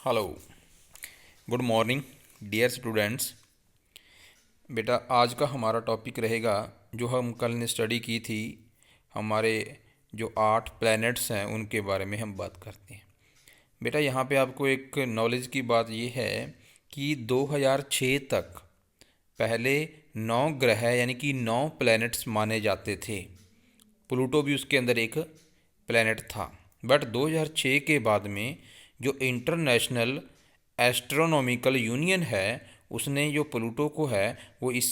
Hello, good morning dear students. बेटा आज का हमारा टॉपिक रहेगा जो हम कल ने स्टडी की थी। हमारे जो 8 प्लैनेट्स हैं उनके बारे में हम बात करते हैं। बेटा यहाँ पे आपको एक नॉलेज की बात ये है कि 2006 तक पहले 9 ग्रह यानी कि 9 प्लैनेट्स माने जाते थे। प्लूटो भी उसके अंदर एक प्लैनेट था। बट 2006 के बाद में जो इंटरनेशनल एस्ट्रोनॉमिकल यूनियन है उसने जो प्लूटो को है वो इस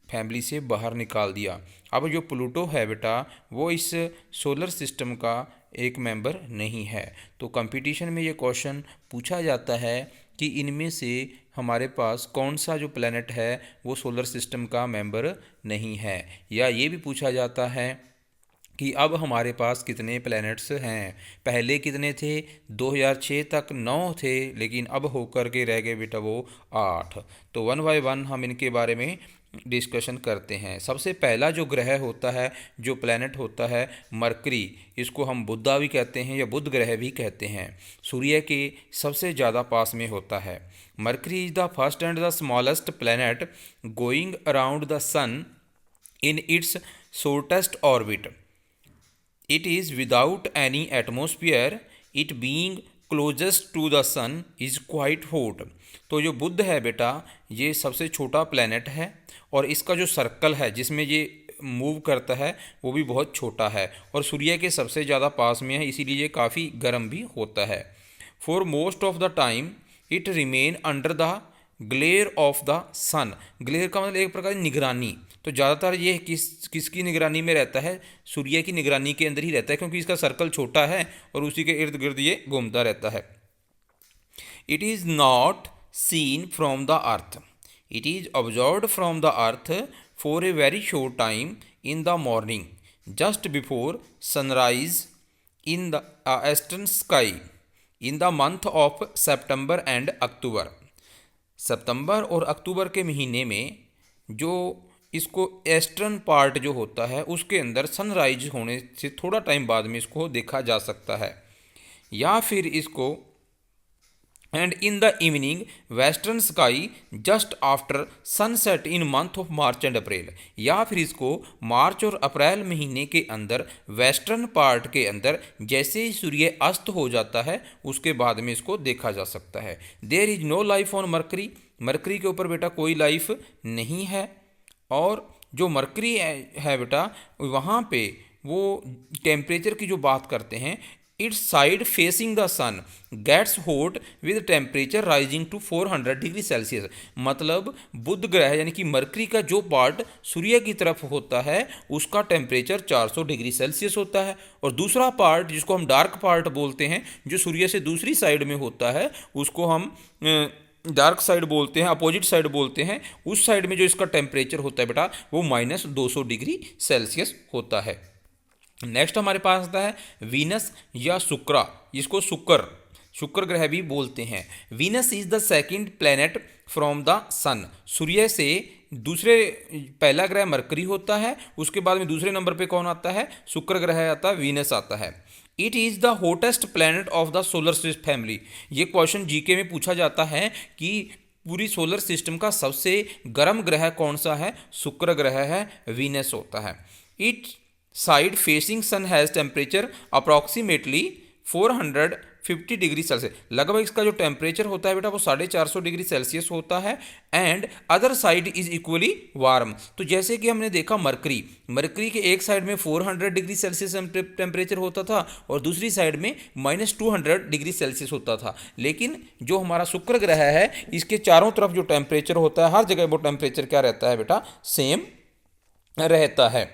फैमिली से बाहर निकाल दिया। अब जो प्लूटो है बेटा वो इस सोलर सिस्टम का एक मेंबर नहीं है। तो कंपटीशन में ये क्वेश्चन पूछा जाता है कि इनमें से हमारे पास कौन सा जो प्लैनेट है वो सोलर सिस्टम का मेंबर नहीं है, या ये भी पूछा जाता है कि अब हमारे पास कितने प्लैनेट्स हैं। पहले कितने थे? 2006 तक 9 थे, लेकिन अब होकर के रह गए बेटा वो 8। तो वन बाय वन हम इनके बारे में डिस्कशन करते हैं। सबसे पहला जो ग्रह होता है, जो प्लैनेट होता है मरकरी, इसको हम बुधा भी कहते हैं या बुध ग्रह भी कहते हैं। सूर्य के सबसे ज़्यादा पास में होता है। Mercury is the first and the smallest planet going around the sun in its shortest orbit. It is without any atmosphere. It being closest to the sun is quite hot. तो जो बुध है बेटा ये सबसे छोटा प्लैनेट है और इसका जो सर्कल है जिसमें ये मूव करता है वो भी बहुत छोटा है और सूर्य के सबसे ज़्यादा पास में है, इसीलिए ये काफ़ी गर्म भी होता है। For most of the time it remain under the glare of the sun. Glare का मतलब एक प्रकार की निगरानी। तो ज़्यादातर ये किसकी निगरानी में रहता है? सूर्य की निगरानी के अंदर ही रहता है, क्योंकि इसका सर्कल छोटा है और उसी के इर्द गिर्द ये घूमता रहता है। It is not seen from the earth. It is observed from the earth for a very short time in the morning just before sunrise in the eastern sky in the month of September and October. सितंबर और अक्टूबर के महीने में जो इसको eastern part जो होता है उसके अंदर सनराइज होने से थोड़ा टाइम बाद में इसको देखा जा सकता है, या फिर इसको and in the evening western sky just after sunset in month of March and April, या फिर इसको मार्च और अप्रैल महीने के अंदर वेस्टर्न पार्ट के अंदर जैसे ही सूर्य अस्त हो जाता है उसके बाद में इसको देखा जा सकता है। There is no life on Mercury. Mercury के ऊपर बेटा कोई लाइफ नहीं है। और जो मरकरी है बेटा वहाँ पे वो टेम्परेचर की जो बात करते हैं, it's side facing the sun gets hot with temperature rising to 400 degree Celsius. मतलब बुध ग्रह यानी कि मरकरी का जो पार्ट सूर्य की तरफ होता है उसका टेम्परेचर 400 डिग्री सेल्सियस होता है, और दूसरा पार्ट जिसको हम डार्क पार्ट बोलते हैं जो सूर्य से दूसरी साइड में होता है उसको हम डार्क साइड बोलते हैं, अपोजिट साइड बोलते हैं। उस साइड में जो इसका टेम्परेचर होता है बेटा वो -200 डिग्री सेल्सियस होता है। नेक्स्ट हमारे पास आता है वीनस या शुक्र, जिसको शुक्र ग्रह भी बोलते हैं। Venus is the second planet from the sun. सूर्य से दूसरे पहला ग्रह मरकरी होता है, उसके बाद में दूसरे नंबर पे कौन आता है? शुक्र ग्रह आता है, वीनस आता है। It is the hottest planet of the solar system family. ये क्वेश्चन जीके में पूछा जाता है कि पूरी सोलर सिस्टम का सबसे गर्म ग्रह कौन सा है? शुक्र ग्रह है, वीनस होता है। It side facing sun has temperature approximately 450 degree Celsius. लगभग इसका जो टेम्परेचर होता है बेटा वो 450 डिग्री सेल्सियस होता है। And other side is equally warm. तो जैसे कि हमने देखा मरकरी के एक साइड में 400 डिग्री सेल्सियस टेम्परेचर होता था और दूसरी साइड में -200 डिग्री सेल्सियस होता था। लेकिन जो हमारा शुक्र ग्रह है इसके चारों तरफ जो टेम्परेचर होता है हर जगह वो टेम्परेचर क्या रहता है बेटा? सेम रहता है।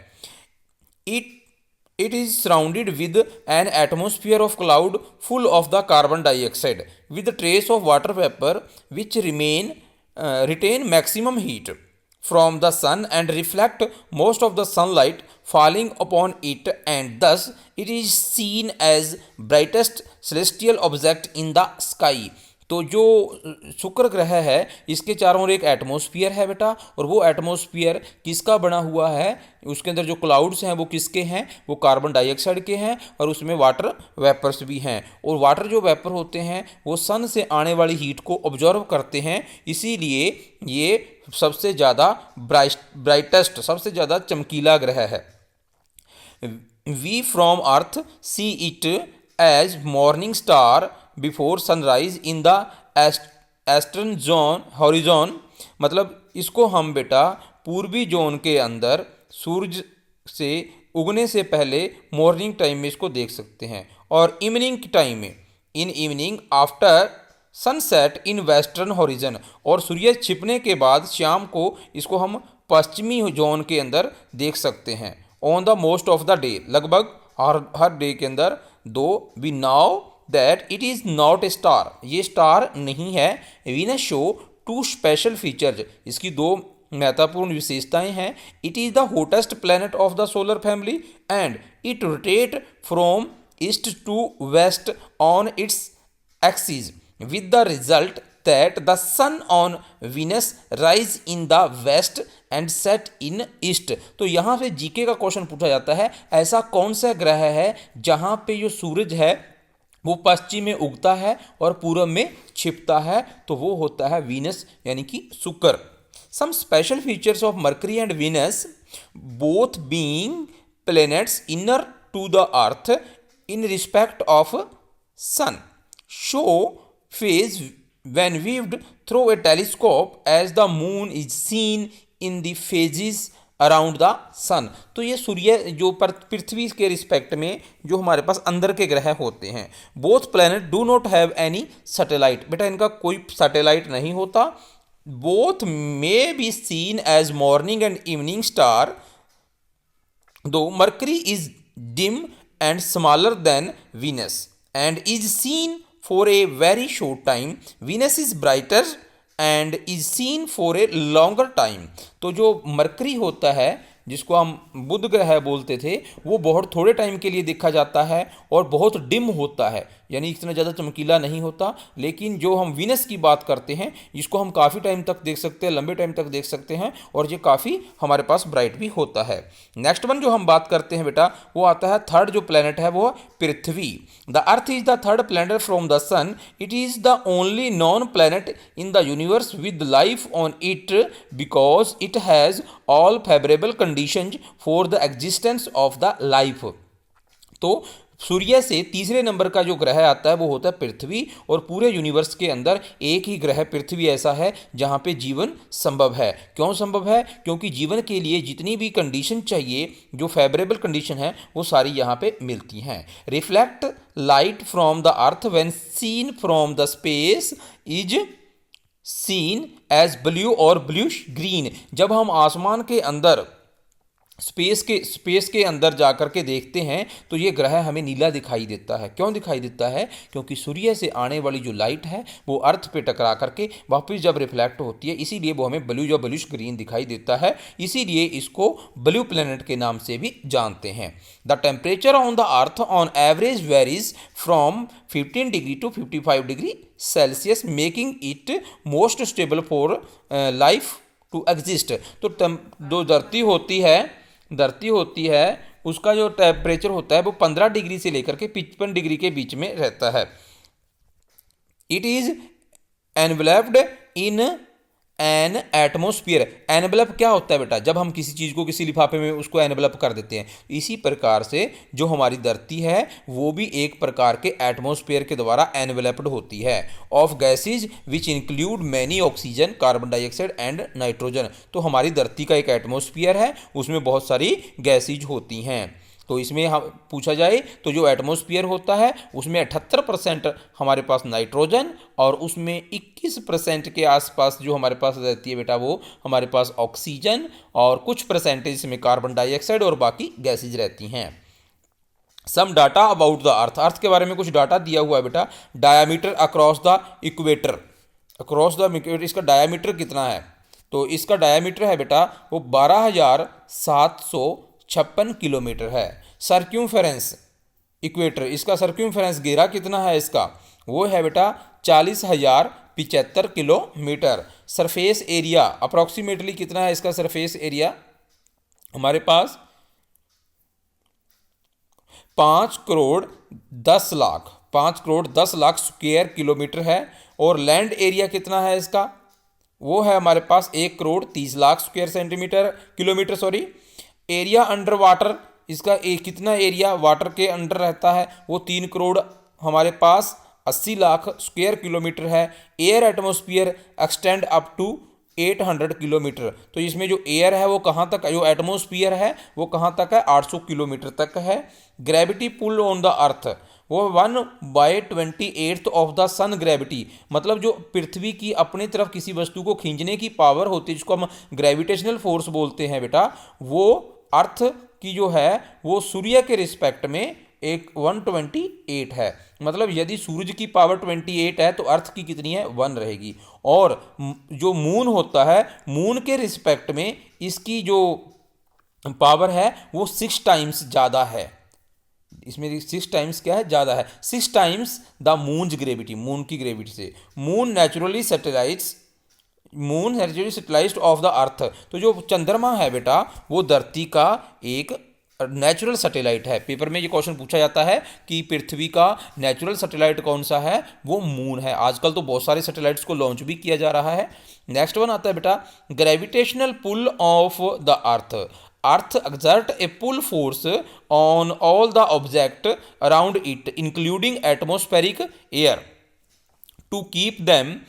It is surrounded with an atmosphere of cloud full of the carbon dioxide with trace of water vapor which retain maximum heat from the sun and reflect most of the sunlight falling upon it, and thus it is seen as brightest celestial object in the sky. तो जो शुक्र ग्रह है इसके चारों ओर एक atmosphere है बेटा, और वो एटमॉस्फेयर किसका बना हुआ है, उसके अंदर जो क्लाउड्स हैं वो किसके हैं, वो कार्बन डाइऑक्साइड के हैं, और उसमें वाटर वेपर्स भी हैं। और वाटर जो वेपर होते हैं वो सन से आने वाली हीट को ऑब्जर्व करते हैं, इसीलिए ये सबसे ज़्यादा ब्राइटेस्ट, सबसे ज़्यादा चमकीला ग्रह है। We from Earth see it as morning star before sunrise in the eastern zone horizon। मतलब इसको हम बेटा पूर्वी जोन के अंदर सूरज से उगने से पहले मॉर्निंग टाइम में इसको देख सकते हैं, और इवनिंग टाइम में in evening after sunset in western horizon, और सूर्य छिपने के बाद शाम को इसको हम पश्चिमी जोन के अंदर देख सकते हैं। On the most of the day, लगभग हर डे के अंदर। Though we now that it is not a star, ये स्टार नहीं है। Venus show two special features, इसकी दो महत्वपूर्ण विशेषताएं हैं। It is the hottest planet of the solar family and it rotate from east to west on its axis with the result that the sun on Venus rise in the west and set in east। तो यहाँ से GK का question पूछा जाता है, ऐसा कौन सा ग्रह है जहाँ पे जो सूरज है वो पश्चिम में उगता है और पूरब में छिपता है, तो वो होता है वीनस यानी कि शुक्र। Some special features of Mercury and Venus both being planets inner to the earth in respect of sun show phase when viewed through a telescope as the moon is seen in the phases around the sun। तो ये सूर्य जो पृथ्वी के respect में जो हमारे पास अंदर के ग्रह होते हैं, both planet do not have any satellite, बेटा इनका कोई सैटेलाइट नहीं होता। Both may be seen as morning and evening star, though Mercury is dim and smaller than Venus and is seen for a very short time। Venus is brighter and is seen for a longer time। तो जो mercury होता है जिसको हम बुध ग्रह बोलते थे, वो बहुत थोड़े टाइम के लिए देखा जाता है और बहुत डिम होता है, यानी इतना ज़्यादा चमकीला नहीं होता। लेकिन जो हम वीनस की बात करते हैं, जिसको हम काफ़ी टाइम तक देख सकते हैं, लंबे टाइम तक देख सकते हैं, और ये काफ़ी हमारे पास ब्राइट भी होता है। नेक्स्ट वन जो हम बात करते हैं बेटा, वो आता है थर्ड जो प्लैनेट है वो पृथ्वी। The earth is the third planet from the sun. It is the only known planet in the universe with life on it because it has all favourable conditions for the existence of the life. तो सूर्य से तीसरे number का जो ग्रह आता है वो होता है पृथ्वी, और पूरे यूनिवर्स के अंदर एक ही ग्रह पृथ्वी ऐसा है जहाँ पे जीवन संभव है। क्यों संभव है? क्योंकि जीवन के लिए जितनी भी कंडीशन चाहिए, जो फेवरेबल कंडीशन है, वो सारी यहाँ पे मिलती हैं। Reflect light from the earth when seen from the space is seen as blue और ब्लूश ग्रीन। जब हम आसमान के अंदर स्पेस के अंदर जा कर के देखते हैं तो ये ग्रह हमें नीला दिखाई देता है। क्यों दिखाई देता है? क्योंकि सूर्य से आने वाली जो लाइट है वो अर्थ पे टकरा करके वापस जब रिफ्लेक्ट होती है, इसीलिए वो हमें ब्लू या ब्लूश ग्रीन दिखाई देता है। इसीलिए इसको ब्लू प्लैनेट के नाम से भी जानते हैं। The temperature on the earth on average varies from 15 degree to 55 degree Celsius, making it most stable for life to exist. तो जो धरती होती है उसका जो टेम्परेचर होता है वो 15 डिग्री से लेकर के 55 डिग्री के बीच में रहता है। It is enveloped in an atmosphere. Envelope क्या होता है बेटा? जब हम किसी चीज़ को किसी लिफाफे में उसको एनवेलप कर देते हैं। इसी प्रकार से जो हमारी धरती है वो भी एक प्रकार के एटमोस्फियर के द्वारा एनवेलप्ड होती है of gases which include many oxygen, carbon dioxide and nitrogen. तो हमारी धरती का एक एटमोस्फियर है, उसमें बहुत सारी गैसेज होती हैं। तो इसमें हम पूछा जाए तो जो एटमॉस्फेयर होता है उसमें 78% हमारे पास नाइट्रोजन और उसमें 21% के आसपास जो हमारे पास रहती है बेटा वो हमारे पास ऑक्सीजन और कुछ परसेंटेज में कार्बन डाइऑक्साइड और बाकी गैसेज रहती हैं। सम डाटा अबाउट द अर्थ, अर्थ के बारे में कुछ डाटा दिया हुआ है बेटा। Diameter across the equator, across the equator इसका डायामीटर कितना है? तो इसका डायामीटर है बेटा वो 12,756 किलोमीटर है। सर्क्यूमफेरेंस इक्वेटर, इसका सर्क्यूमफेरेंस घेरा कितना है इसका? वो है बेटा 40,075 किलोमीटर। सरफेस एरिया अप्रॉक्सीमेटली कितना है इसका सरफेस एरिया हमारे पास 5,10,00,000 स्क्वायर किलोमीटर है। और लैंड एरिया कितना है इसका, वो है हमारे पास 1,30,00,000 square centimetre kilometre sorry. Area under water इसका कितना एरिया वाटर के अंडर रहता है, वो 3 करोड़ हमारे पास 80 लाख स्क्वायर किलोमीटर है। Air atmosphere extend up to 800 kilometre. तो इसमें जो एयर है वो कहाँ तक, जो एटमॉस्फेयर है वो कहाँ तक है, 800 किलोमीटर तक है। Gravity pull on the earth वो 1/28 ऑफ द सन ग्रेविटी, मतलब जो पृथ्वी की अपनी तरफ किसी वस्तु को खींचने की पावर होती है जिसको हम ग्रेविटेशनल फोर्स बोलते हैं बेटा, वो अर्थ की जो है वो सूर्य के रिस्पेक्ट में एक 128 है। मतलब यदि सूरज की पावर 28 है तो अर्थ की कितनी है, 1 रहेगी। और जो मून होता है, मून के रिस्पेक्ट में इसकी जो पावर है वो 6 टाइम्स ज़्यादा है। इसमें 6 टाइम्स क्या है, ज़्यादा है, 6 times the moons gravity, moon की ग्रेविटी से। Moon naturally satellite of the earth. तो जो चंद्रमा है बेटा वो धरती का एक नेचुरल सैटेलाइट है। पेपर में ये क्वेश्चन पूछा जाता है कि पृथ्वी का नेचुरल सैटेलाइट कौन सा है, वो मून है। आजकल तो बहुत सारे सैटेलाइट्स को लॉन्च भी किया जा रहा है। नेक्स्ट वन आता है बेटा gravitational pull of the earth. Earth exert a pull force on all the object around it including atmospheric air to keep them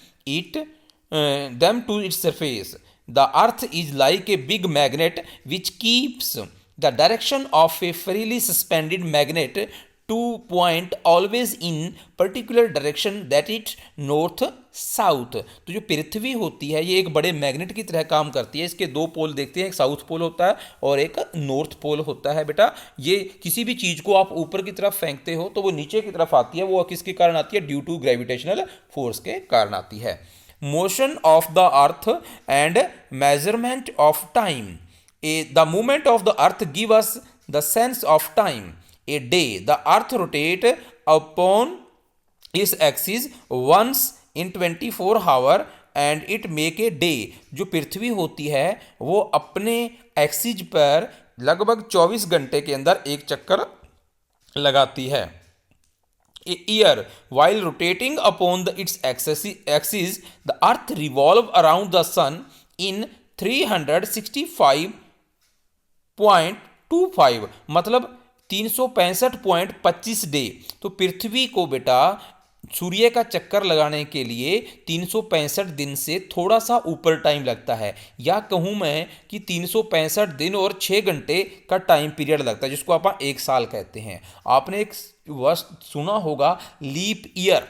to its surface. The earth is like a big magnet which keeps the direction of a freely suspended magnet to point always in particular direction that it north south. तो जो पृथ्वी होती है ये एक बड़े magnet की तरह काम करती है। इसके 2 पोल देखते हैं, एक साउथ पोल होता है और एक नॉर्थ पोल होता है बेटा। ये किसी भी चीज़ को आप ऊपर की तरफ फेंकते हो तो वो नीचे की तरफ आती है, वो किसके कारण आती है, ड्यू टू ग्रेविटेशनल फोर्स के कारण आती है। Motion of the earth and measurement of time. The movement of the earth give us the sense of time. A day the earth rotate upon its axis once in 24 hour and it make a day. जो पृथ्वी होती है वो अपने axis पर लगभग 24 घंटे के अंदर एक चक्कर लगाती है। A year while rotating upon the its axis the earth revolve around the sun in 365.25 मतलब 365.25 डे। तो पृथ्वी को बेटा सूर्य का चक्कर लगाने के लिए 365 दिन से थोड़ा सा ऊपर टाइम लगता है, या कहूँ मैं कि 365 दिन और 6 घंटे का टाइम पीरियड लगता है, जिसको आप 1 साल कहते हैं। आपने एक वर्ड सुना होगा लीप ईयर,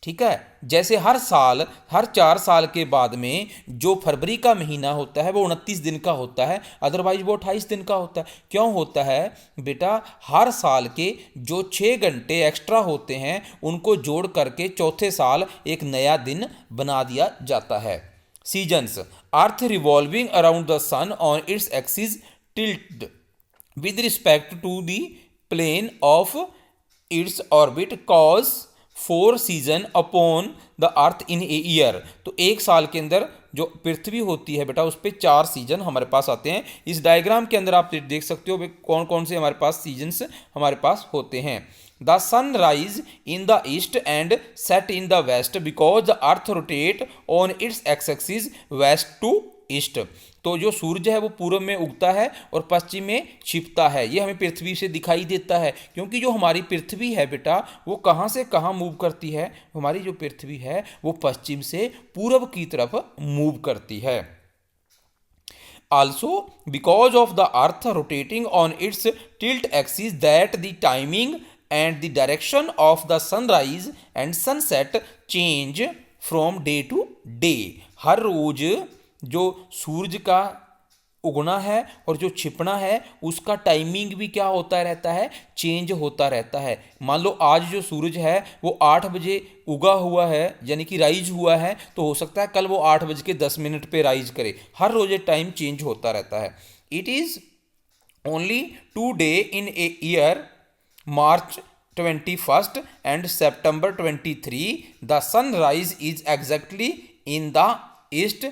ठीक है। जैसे हर साल हर 4 साल के बाद में जो फरवरी का महीना होता है वो 29 दिन का होता है, अदरवाइज वो 28 दिन का होता है। क्यों होता है बेटा, हर साल के जो 6 घंटे एक्स्ट्रा होते हैं उनको जोड़ करके चौथे साल एक नया दिन बना दिया जाता है। Seasons earth revolving around the sun on its axis tilt with respect to the plane of its orbit cause 4 season upon the earth in a year. तो एक साल के अंदर जो पृथ्वी होती है बेटा उस पर 4 सीजन हमारे पास आते हैं। इस डायग्राम के अंदर आप देख सकते हो कौन कौन से हमारे पास सीजन्स हमारे पास होते हैं। The sun rise in the east and set in the west because the earth rotate on its axis west to east. तो जो सूरज है वो पूर्व में उगता है और पश्चिम में छिपता है। ये हमें पृथ्वी से दिखाई देता है क्योंकि जो हमारी पृथ्वी है बेटा वो कहाँ से कहाँ मूव करती है, हमारी जो पृथ्वी है वो पश्चिम से पूर्व की तरफ मूव करती है। Also because of the earth rotating on its tilt axis that the timing and the direction of the sunrise and sunset change from day to day। हर रोज जो सूरज का उगना है और जो छिपना है उसका टाइमिंग भी क्या होता रहता है, चेंज होता रहता है। मान लो आज जो सूरज है वो 8 बजे उगा हुआ है यानी कि राइज हुआ है, तो हो सकता है कल वो 8:10 पे राइज करे। हर रोज टाइम चेंज होता रहता है। It is only 2 day in a year, March 21 and September 23, the sunrise is exactly in the east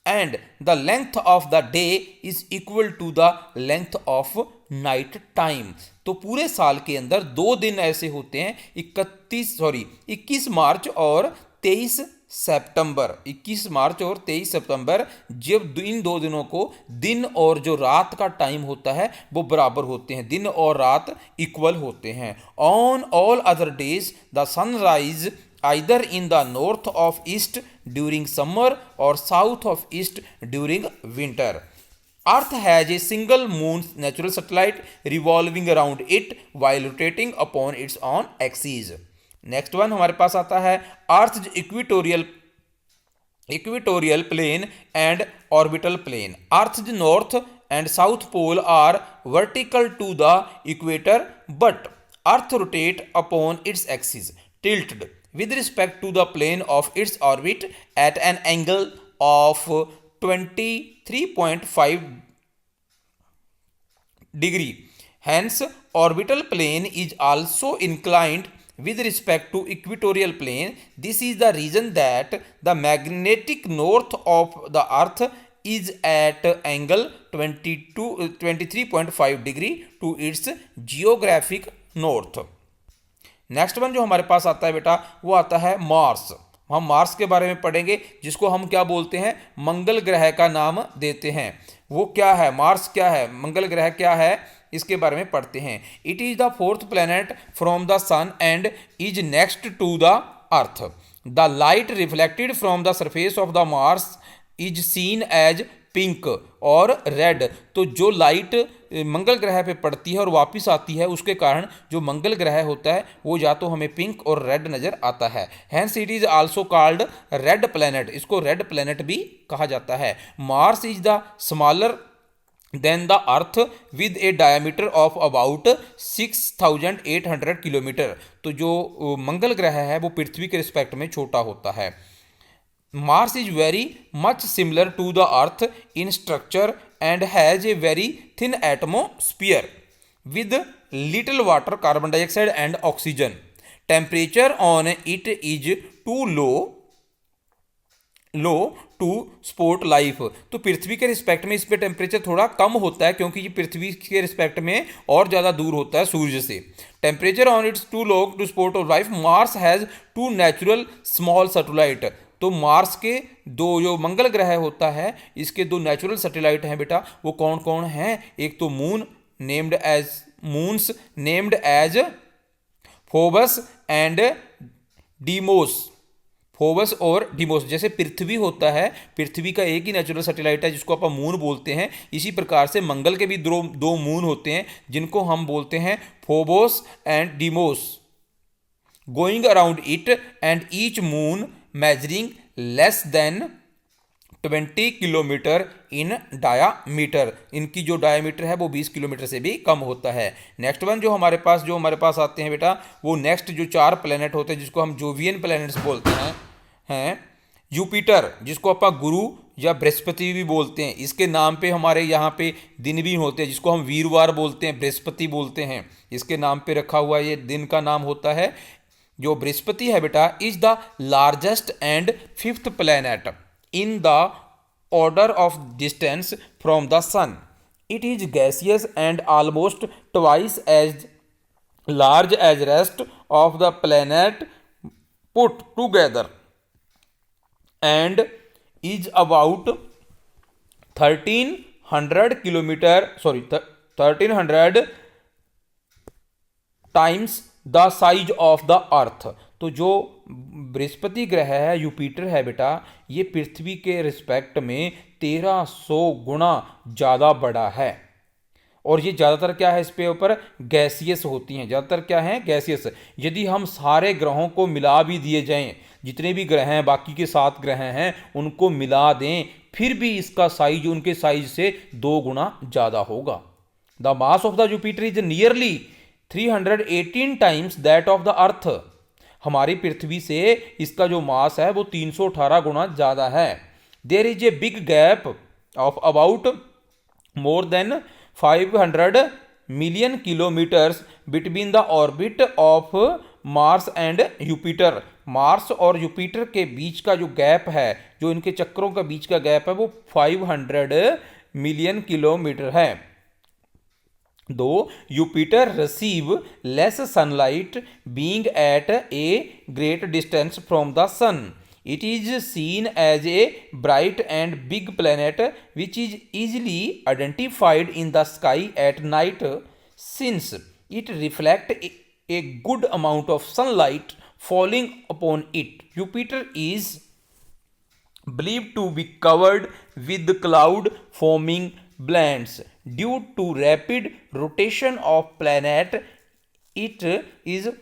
and the length of the day is equal to the length of night time। तो पूरे साल के अंदर 2 दिन ऐसे होते हैं 21 मार्च और 23 सितंबर, 21 मार्च और 23 सितंबर, जब इन 2 दिनों को दिन और जो रात का टाइम होता है वो बराबर होते हैं, दिन और रात इक्वल होते हैं। On all other days the sunrise either in the north of east during summer or south of east during winter। Earth has a single moon natural satellite revolving around it while rotating upon its own axis। Next one हमारे पास आता है earth equatorial plane and orbital plane. Earth north and south pole are vertical to the equator but earth rotate upon its axis tilted with respect to the plane of its orbit at an angle of 23.5 degree। Hence, orbital plane is also inclined with respect to equatorial plane। This is the reason that the magnetic north of the earth is at angle 23.5 degree to its geographic north। Next one जो हमारे पास आता है बेटा वो आता है Mars. हम मार्स के बारे में पढ़ेंगे जिसको हम क्या बोलते हैं, मंगल ग्रह का नाम देते हैं। वो क्या है, मार्स क्या है, मंगल ग्रह क्या है, इसके बारे में पढ़ते हैं। It is the 4th planet from the sun and is next to the earth. The light reflected from the surface of the Mars is seen as pink और रेड। तो जो लाइट मंगल ग्रह पे पड़ती है और वापस आती है उसके कारण जो मंगल ग्रह होता है वो या तो हमें पिंक और रेड नज़र आता है। Hence it is also called red planet, इसको रेड प्लैनेट भी कहा जाता है। Mars is the smaller than the earth with a diameter of about 6800 kilometre. तो जो मंगल ग्रह है वो पृथ्वी के रिस्पेक्ट में छोटा होता है। Mars is very much similar to the Earth in structure and has a very thin atmosphere with little water, carbon dioxide and oxygen। Temperature on it is too low to support life। तो पृथ्वी के respect में इस पे temperature थोड़ा कम होता है क्योंकि ये पृथ्वी के रिस्पेक्ट में और ज़्यादा दूर होता है सूर्य से। Temperature on its too low to support of life. Mars has 2 natural small satellite. तो मार्स के दो जो मंगल ग्रह होता है इसके 2 नेचुरल सैटेलाइट हैं बेटा, वो कौन कौन हैं। एक तो moons named as Phobos and Deimos. Phobos और डीमोस, जैसे पृथ्वी होता है, पृथ्वी का एक ही नेचुरल सैटेलाइट है जिसको आप मून बोलते हैं, इसी प्रकार से मंगल के भी दो मून होते हैं जिनको हम बोलते हैं Phobos and Deimos. Going around it and each moon measuring less than 20 kilometre in diameter. इनकी जो डायामीटर है वो 20 किलोमीटर से भी कम होता है। नेक्स्ट वन जो हमारे पास आते हैं बेटा वो नेक्स्ट जो 4 प्लैनेट होते हैं जिसको हम जोवियन प्लैनेट्स बोलते हैं यूपिटर जिसको आप गुरु या बृहस्पति भी बोलते हैं। इसके नाम पे हमारे यहाँ पे दिन भी होते हैं जिसको हम वीरवार बोलते हैं, बृहस्पति बोलते हैं। इसके नाम पे रखा हुआ ये दिन का नाम होता है। जो बृहस्पति है बेटा is the largest and 5th planet in the order of distance from the sun. It is gaseous and almost twice as large as rest of the planet put together and is about 1300 times the size of the earth. तो जो बृहस्पति ग्रह है यूपिटर है बेटा ये पृथ्वी के respect में 1300 गुना ज़्यादा बड़ा है। और ये ज़्यादातर क्या है इस पे ऊपर गैसियस होती हैं, ज़्यादातर क्या हैं गैसियस। यदि हम सारे ग्रहों को मिला भी दिए जाएं, जितने भी ग्रह हैं बाकी के 7 ग्रह हैं उनको मिला दें फिर भी इसका साइज उनके साइज से 2 गुना ज़्यादा होगा। The mass of the Jupiter is nearly 318 times that of the अर्थ। हमारी पृथ्वी से इसका जो मास है वो 318 गुना ज़्यादा है। There is a big gap of about more than 500 million kilometres between the orbit of Mars and Jupiter. Mars और यूपिटर के बीच का जो गैप है, जो इनके चक्रों का बीच का गैप है, वो 500 मिलियन किलोमीटर है। दो Jupiter receive less sunlight being at a great distance from the sun. It is seen as a bright and big planet which is easily identified in the sky at night since it reflects a good amount of sunlight falling upon it. Jupiter is believed to be covered with cloud forming bands due to rapid rotation of planet. It is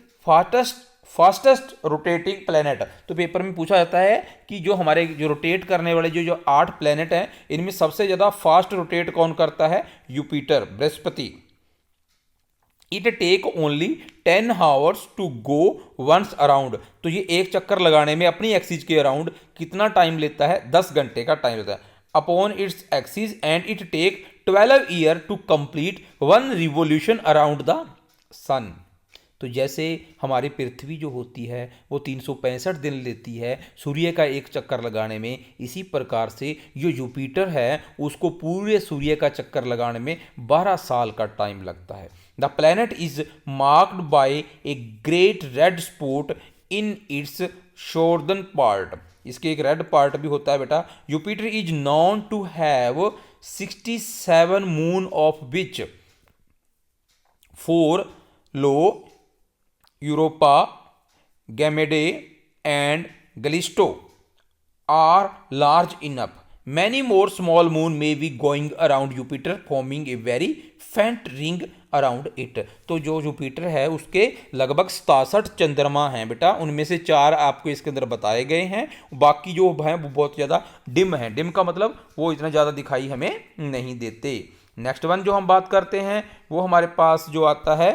fastest rotating planet. तो paper में पूछा जाता है कि जो हमारे जो rotate करने वाले जो 8 प्लैनेट हैं, इनमें सबसे ज़्यादा फास्ट रोटेट कौन करता है? Jupiter, Brihaspati. It take only 10 hours to go once around. तो ये एक चक्कर लगाने में अपनी एक्सिस के अराउंड कितना टाइम लेता है? 10 घंटे का टाइम लेता है upon its axis, and it take 12 year to complete 1 revolution around the sun. तो जैसे हमारी पृथ्वी जो होती है वो 365 दिन लेती है सूर्य का एक चक्कर लगाने में, इसी प्रकार से जो यूपिटर है उसको पूरे सूर्य का चक्कर लगाने में 12 साल का टाइम लगता है। The planet is marked by a great red spot in its southern part. इसके एक रेड पार्ट भी होता है बेटा। Jupiter is known to have 67 moon of which 4 Io, Europa, Ganymede and Callisto are large enough. Many more small moon may be going around Jupiter forming a very faint ring around it. तो जो Jupiter है उसके लगभग 67 चंद्रमा हैं बेटा, उनमें से 4 आपको इसके अंदर बताए गए हैं, बाकी जो हैं वो बहुत ज़्यादा डिम हैं। डिम का मतलब वो इतना ज़्यादा दिखाई हमें नहीं देते। नेक्स्ट वन जो हम बात करते हैं वो हमारे पास जो आता है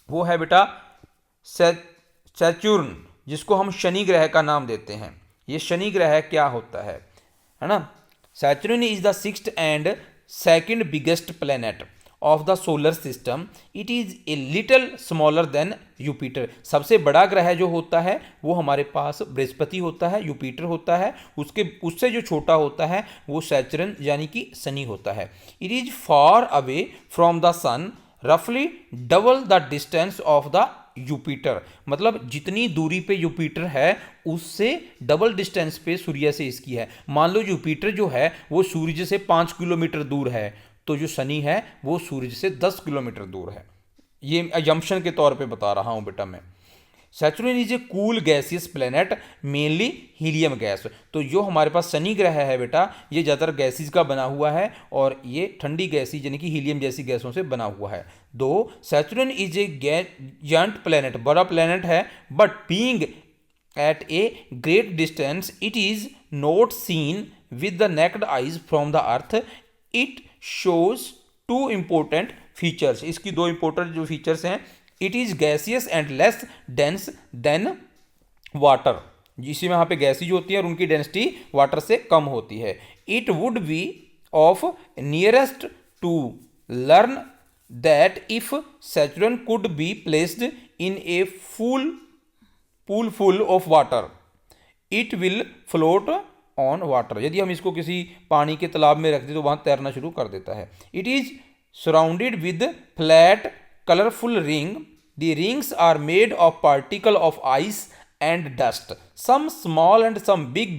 वो है बेटा सैचुर्न, जिसको हम शनि ग्रह का नाम देते हैं। ये शनि ग्रह क्या होता है ना? Saturn is the 6th and 2nd biggest planet of the solar system. It is a little smaller than Jupiter. सबसे बड़ा ग्रह जो होता है वो हमारे पास बृहस्पति होता है, यूपिटर होता है, उससे जो छोटा होता है वो सैचुर्न यानी कि शनि होता है। It is far away from the sun, रफली double the distance of the Jupiter. मतलब जितनी दूरी पे यूपिटर है उससे डबल डिस्टेंस पे सूर्य से इसकी है। मान लो यूपिटर जो है वो सूर्य से 5 किलोमीटर दूर है, तो जो शनि है वो सूर्य से 10 किलोमीटर दूर है। ये अजम्पशन के तौर पे बता रहा हूँ बेटा मैं। Saturn is a cool gaseous planet mainly helium gas. तो जो हमारे पास शनि ग्रह है बेटा ये ज़्यादातर गैसेस का बना हुआ है और ये ठंडी गैसी यानी कि हीलियम जैसी गैसों से बना हुआ है। दो सैचुर्न इज ए जायंट प्लैनेट, बड़ा प्लैनेट है, but being at a great distance it is not seen with the necked eyes from the earth. It shows 2 important features. इसकी 2 इंपॉर्टेंट जो फीचर्स हैं, it is gaseous and less dense then water. जिसमें यहाँ पे गैसी जो होती है और उनकी डेंसिटी वाटर से कम होती है। It would be of interest to learn that if Saturn could be placed in a pool full of water it will float on water. यदि हम इसको किसी पानी के तालाब में रख दें तो वहाँ तैरना शुरू कर देता है। It is surrounded with flat colorful ring. The rings are made of particle of ice and dust, some small and some big,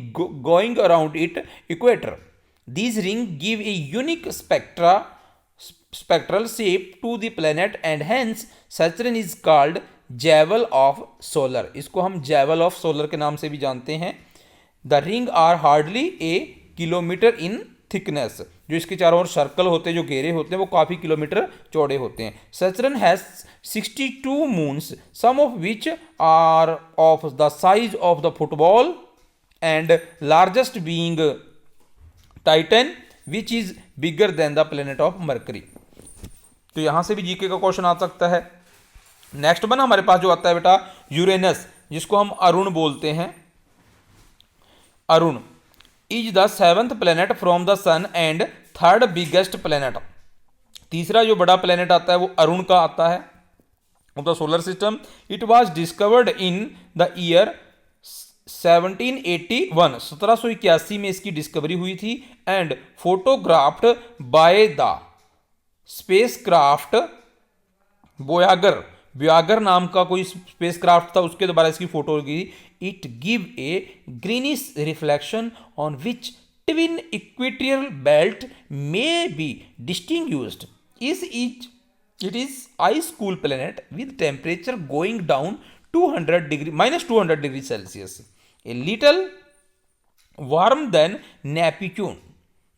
going around its equator. These rings give a unique spectral shape to the planet and hence Saturn is called jewel of solar. इसको हम jewel of solar के नाम से भी जानते हैं। The rings are hardly a kilometer in thickness. जो इसके चारों ओर सर्कल होते हैं, जो घेरे होते हैं, वो काफ़ी किलोमीटर चौड़े होते हैं। Saturn has 62 moons, some of which are of the size of the football and largest being Titan which is bigger than the planet of Mercury. तो यहाँ से भी जीके का क्वेश्चन आ सकता है। नेक्स्ट वन हमारे पास जो आता है बेटा यूरेनस, जिसको हम अरुण बोलते हैं। Arun is the 7th planet from the sun and 3rd biggest planet। तीसरा जो बड़ा प्लेनेट आता है वो अरुण का आता है of the solar system. It was discovered in the year 1781, 1781 में इसकी डिस्कवरी हुई थी। And photographed by the spacecraft Voyager, Voyager नाम का कोई स्पेसक्राफ्ट था, उसके द्वारा इसकी फोटो की। It give a greenish reflection on which twin equatorial belt may be distinguished. It is ice cool planet with temperature going down 200 degree -200 degree Celsius, a little warm than Neptune।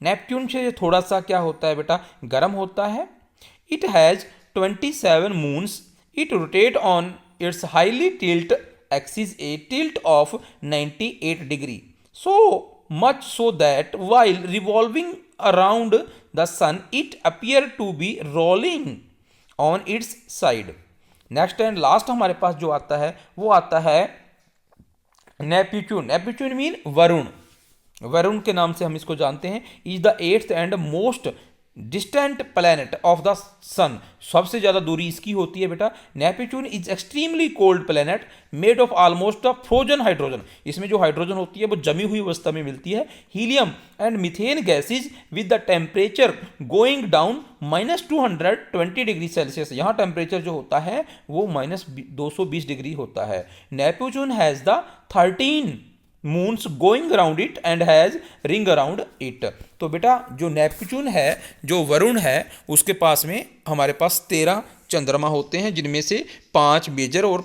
Neptune से थोड़ा सा क्या होता है बेटा, गर्म होता है। It has 27 moons। It rotate on its highly tilt axis, a tilt of 98 degree, so much so that while revolving around the sun it appear to be rolling on its side. Next and last हमारे पास जो आता है वो आता है Neptune. Neptune mean Varun, Varun के नाम से हम इसको जानते हैं। Is the 8th and most distant planet of the sun, सबसे ज्यादा दूरी इसकी होती है बेटा। Neptune is extremely cold planet made of almost a frozen hydrogen. इसमें जो हाइड्रोजन होती है वो जमी हुई अवस्था में मिलती है। Helium and methane gases with the temperature going down -220 degree Celsius. यहाँ टेम्परेचर जो होता है वो -220 डिग्री होता है। Neptune has the 13 moons going around it and has ring around it. तो बेटा जो नेपच्यून है, जो वरुण है, उसके पास में हमारे पास 13 चंद्रमा होते हैं, जिनमें से 8 मेजर और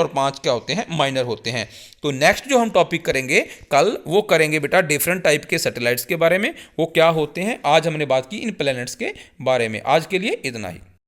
5 क्या होते हैं, माइनर होते हैं। तो नेक्स्ट जो हम टॉपिक करेंगे कल, वो करेंगे बेटा डिफरेंट टाइप के सैटेलाइट्स के बारे में, वो क्या होते हैं। आज हमने बात की इन प्लैनेट्स के बारे में। आज के लिए इतना ही।